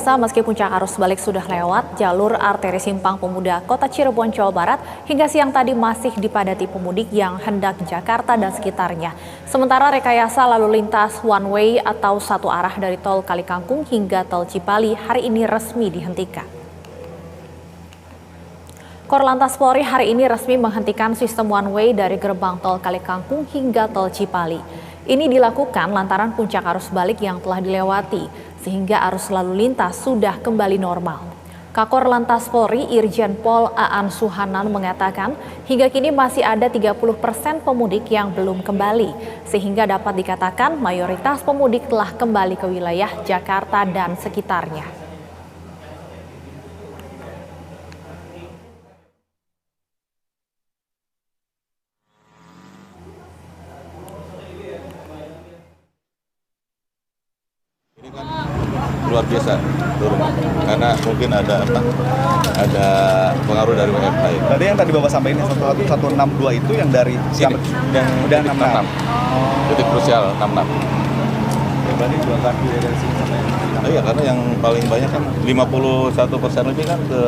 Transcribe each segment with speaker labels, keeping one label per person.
Speaker 1: Pemirsa, meski puncak arus balik sudah lewat, jalur arteri Simpang Pemuda Kota Cirebon, Jawa Barat hingga siang tadi masih dipadati pemudik yang hendak ke Jakarta dan sekitarnya. Sementara rekayasa lalu lintas one way atau satu arah dari tol Kalikangkung hingga tol Cipali hari ini resmi dihentikan. Korlantas Polri hari ini resmi menghentikan sistem one way dari gerbang tol Kalikangkung hingga tol Cipali. Ini dilakukan lantaran puncak arus balik yang telah dilewati, sehingga arus lalu lintas sudah kembali normal. Kakor Lantas Polri Irjen Pol Aan Suhanan mengatakan hingga kini masih ada 30% pemudik yang belum kembali, sehingga dapat dikatakan mayoritas pemudik telah kembali ke wilayah Jakarta dan sekitarnya.
Speaker 2: Ini kan luar biasa turun karena mungkin ada pengaruh dari WFH.
Speaker 3: Tadi yang tadi Bapak sampaikan 1162 itu yang dari
Speaker 2: Sini,
Speaker 3: yang udah 66.
Speaker 2: Titik krusial 66.
Speaker 3: Ya, berarti 2 kaki dari sini sampai.
Speaker 2: Iya, karena yang paling banyak kan 51% lebih kan ke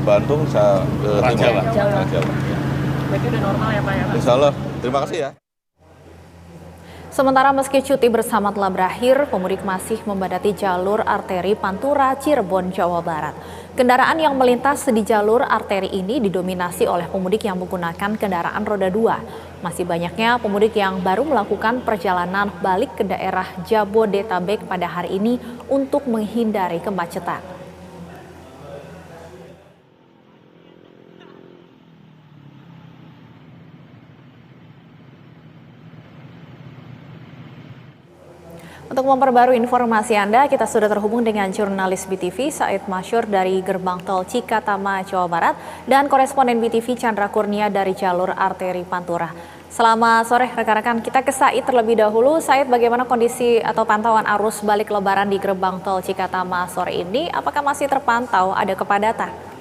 Speaker 2: Bandung, ke Timur. Jawa.
Speaker 1: Berarti udah normal ya Pak ya?
Speaker 2: Insya Allah. Terima kasih ya.
Speaker 1: Sementara meski cuti bersama telah berakhir, pemudik masih memadati jalur arteri Pantura Cirebon, Jawa Barat. Kendaraan yang melintas di jalur arteri ini didominasi oleh pemudik yang menggunakan kendaraan roda 2. Masih banyaknya pemudik yang baru melakukan perjalanan balik ke daerah Jabodetabek pada hari ini untuk menghindari kemacetan. Untuk memperbarui informasi Anda, kita sudah terhubung dengan jurnalis BTV Said Masyur dari Gerbang Tol Cikatama, Jawa Barat, dan koresponden BTV Chandra Kurnia dari jalur arteri Pantura. Selamat sore rekan-rekan, kita ke Said terlebih dahulu. Said, bagaimana kondisi atau pantauan arus balik lebaran di Gerbang Tol Cikatama sore ini? Apakah masih terpantau ada kepadatan?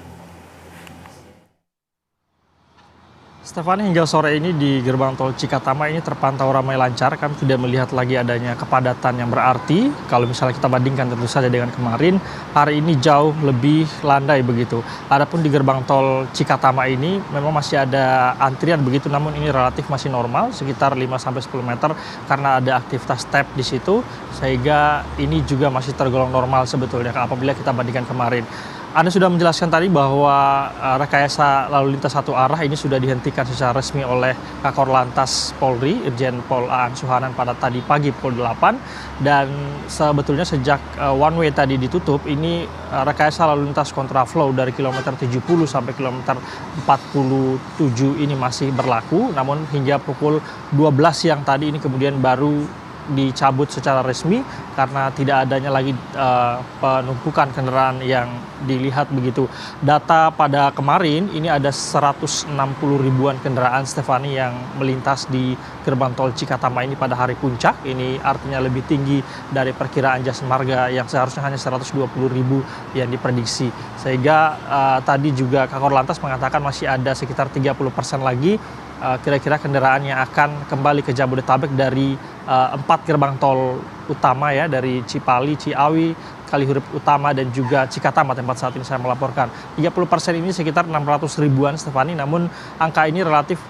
Speaker 4: Stefani, hingga sore ini di gerbang tol Cikatama ini terpantau ramai lancar. Kami tidak melihat lagi adanya kepadatan yang berarti. Kalau misalnya kita bandingkan tentu saja dengan kemarin, hari ini jauh lebih landai begitu. Adapun di gerbang tol Cikatama ini memang masih ada antrian begitu, namun ini relatif masih normal, sekitar 5-10 meter karena ada aktivitas tap di situ, sehingga ini juga masih tergolong normal sebetulnya apabila kita bandingkan kemarin. Anda sudah menjelaskan tadi bahwa rekayasa lalu lintas satu arah ini sudah dihentikan secara resmi oleh Kakor Lantas Polri, Irjen Pol Aan Suhanan pada tadi pagi pukul 8. Dan sebetulnya sejak one way tadi ditutup, ini rekayasa lalu lintas kontraflow dari kilometer 70 sampai kilometer 47 ini masih berlaku. Namun hingga pukul 12 siang tadi ini kemudian baru dicabut secara resmi karena tidak adanya lagi penumpukan kendaraan yang dilihat begitu. Data pada kemarin ini ada 160 ribuan kendaraan Stefani yang melintas di gerbang tol Cikatama ini pada hari puncak. Ini artinya lebih tinggi dari perkiraan Jasa Marga yang seharusnya hanya 120 ribu yang diprediksi. Sehingga tadi juga Kakor Lantas mengatakan masih ada sekitar 30% lagi kira-kira kendaraan yang akan kembali ke Jabodetabek dari 4 gerbang tol utama ya, dari Cipali, Ciawi, Kalihurip Utama dan juga Cikatama tempat saat ini saya melaporkan. 30% ini sekitar 600 ribuan Stefani, namun angka ini relatif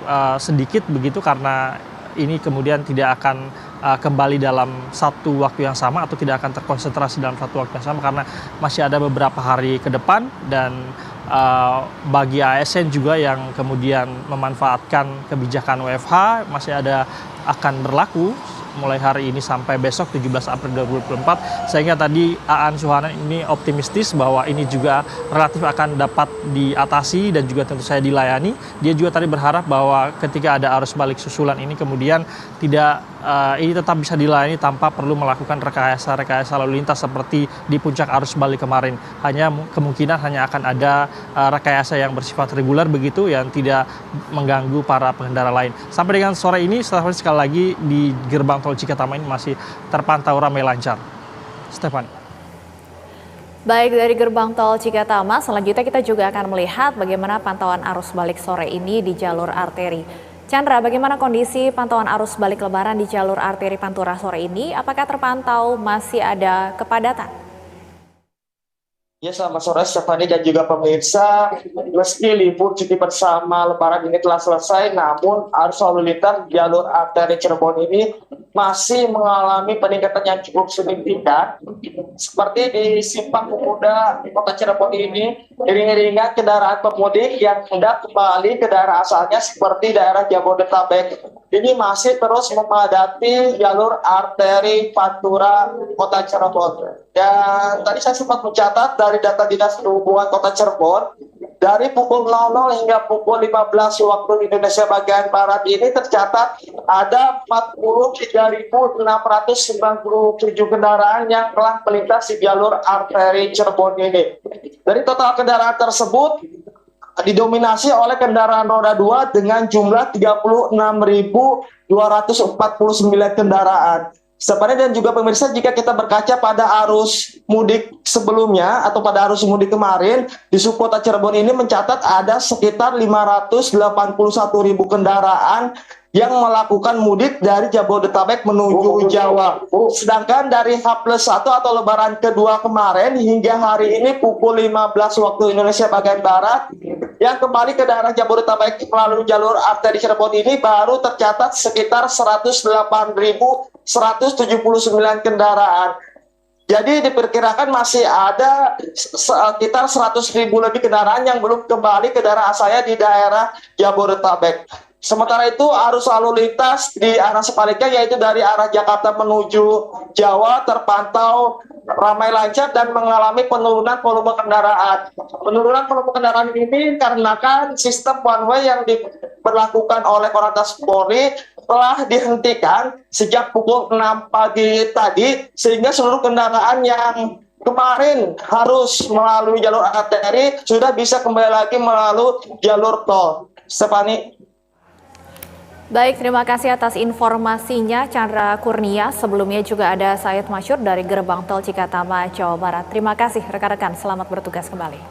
Speaker 4: sedikit begitu karena ini kemudian tidak akan kembali dalam satu waktu yang sama atau tidak akan terkonsentrasi dalam satu waktu yang sama karena masih ada beberapa hari ke depan. Dan bagi ASN juga yang kemudian memanfaatkan kebijakan WFH masih akan berlaku mulai hari ini sampai besok 17 April 2024, sehingga tadi Aan Suhanan ini optimistis bahwa ini juga relatif akan dapat diatasi dan juga tentu saja dilayani. Dia juga tadi berharap bahwa ketika ada arus balik susulan ini kemudian ini tetap bisa dilayani tanpa perlu melakukan rekayasa lalu lintas seperti di puncak arus balik kemarin. Kemungkinan hanya akan ada rekayasa yang bersifat reguler begitu yang tidak mengganggu para pengendara lain. Sampai dengan sore ini sekali lagi di gerbang tol Cikatama ini masih terpantau ramai lancar. Stefan.
Speaker 1: Baik, dari gerbang tol Cikatama, selanjutnya kita juga akan melihat bagaimana pantauan arus balik sore ini di jalur arteri. Chandra, bagaimana kondisi pantauan arus balik lebaran di jalur arteri Pantura sore ini? Apakah terpantau masih ada kepadatan?
Speaker 5: Ya, selamat sore Stefani dan juga pemirsa. Meski libur cuti bersama Lebaran ini telah selesai, namun arus lalu lintas jalur arteri Cirebon ini masih mengalami peningkatan yang cukup signifikan. Seperti di Simpang Pemuda Kota Cirebon ini, iring-iringan kendaraan pemudik yang hendak kembali ke daerah asalnya seperti daerah Jabodetabek ini masih terus memadati jalur arteri Pantura Kota Cirebon. Dan tadi saya sempat mencatat dari data Dinas Perhubungan Kota Cirebon, dari pukul 00 hingga pukul 15 waktu Indonesia bagian Barat ini tercatat ada 43.697 kendaraan yang telah melintas di jalur arteri Cirebon ini. Dari total kendaraan tersebut, didominasi oleh kendaraan roda 2 dengan jumlah 36.249 kendaraan. Sebenarnya dan juga pemirsa, jika kita berkaca pada arus mudik sebelumnya atau pada arus mudik kemarin di subkota Cirebon ini mencatat ada sekitar 581.000 kendaraan yang melakukan mudik dari Jabodetabek menuju Jawa. Sedangkan dari H+1 atau Lebaran kedua kemarin hingga hari ini pukul 15 waktu Indonesia bagian Barat yang kembali ke daerah Jabodetabek melalui jalur arteri Cirebon ini baru tercatat sekitar 108.179 kendaraan. Jadi diperkirakan masih ada sekitar 100.000 lebih kendaraan yang belum kembali ke daerah asalnya di daerah Jabodetabek. Sementara itu arus lalu lintas di arah sebaliknya yaitu dari arah Jakarta menuju Jawa terpantau ramai lancar dan mengalami penurunan volume kendaraan. Penurunan volume kendaraan ini dikarenakan sistem one way yang diberlakukan oleh Korlantas Polri telah dihentikan sejak pukul 6 pagi tadi, sehingga seluruh kendaraan yang kemarin harus melalui jalur arteri sudah bisa kembali lagi melalui jalur tol. Stefani.
Speaker 1: Baik, terima kasih atas informasinya Chandra Kurnia. Sebelumnya juga ada Said Masyur dari Gerbang Tol Cikatama, Jawa Barat. Terima kasih rekan-rekan, selamat bertugas kembali.